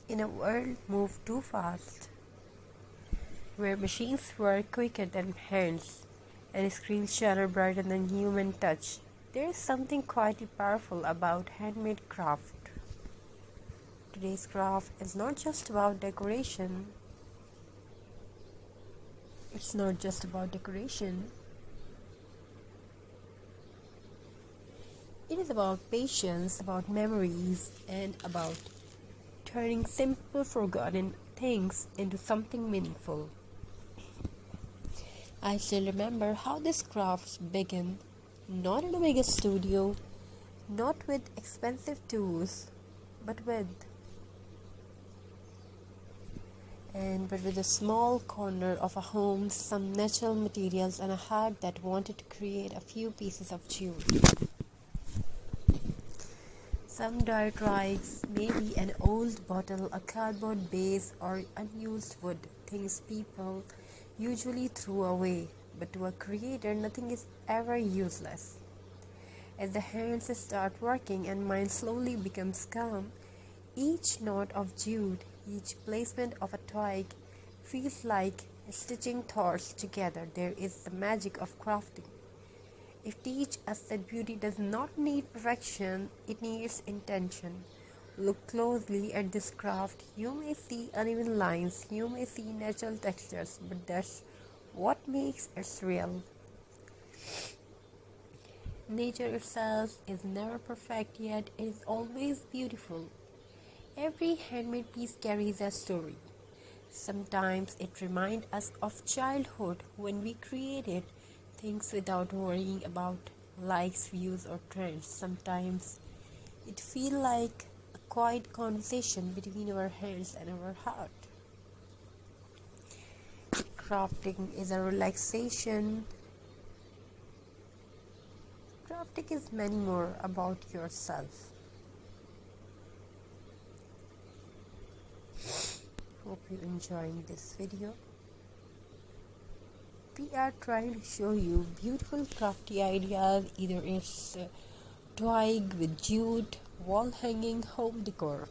In a world moved too fast, where machines work quicker than hands and screens shine brighter than human touch, there is something quite powerful about handmade craft. Today's craft is not just about decoration. It's not just about decoration. It is about patience, about memories, and about turning simple, forgotten things into something meaningful. I still remember how this craft began, not in a big studio, not with expensive tools, but with a small corner of a home, some natural materials, and a heart that wanted to create a few pieces of jewelry. Some dirt rags, maybe an old bottle, a cardboard base, or unused wood, things people usually throw away. But to a creator, nothing is ever useless. As the hands start working and mind slowly becomes calm, each knot of jute, each placement of a twig feels like stitching thoughts together. There is the magic of crafting. It teaches us that beauty does not need perfection, it needs intention. Look closely at this craft. You may see uneven lines, you may see natural textures, but that's what makes it real. Nature itself is never perfect, yet it is always beautiful. Every handmade piece carries a story. Sometimes it reminds us of childhood when we created things without worrying about likes, views, or trends. Sometimes it feels like a quiet conversation between our hands and our heart. Crafting is a relaxation. Crafting is many more about yourself. Hope you're enjoying this video. We are trying to show you beautiful crafty ideas, either it's twig with jute, wall hanging, home decor.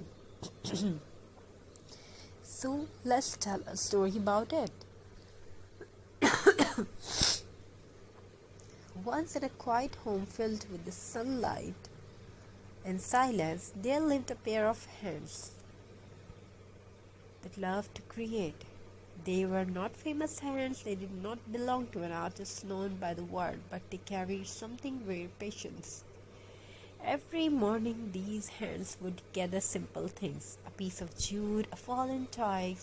So let's tell a story about it. Once in a quiet home filled with the sunlight and silence, there lived a pair of hands that loved to create. They were not famous hands, they did not belong to an artist known by the world, but they carried something very precious. Every morning these hands would gather simple things, a piece of jute, a fallen twig,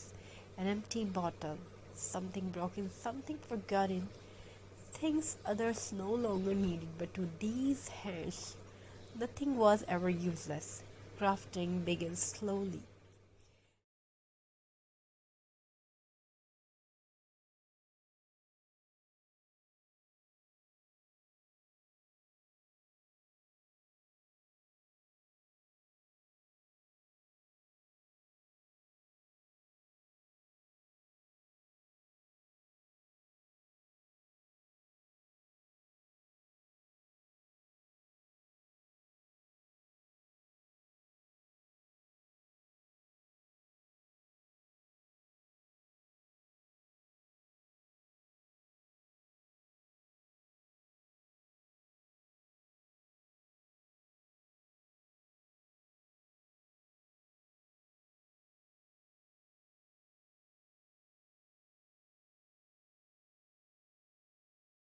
an empty bottle, something broken, something forgotten, things others no longer needed, but to these hands nothing was ever useless. Crafting began slowly.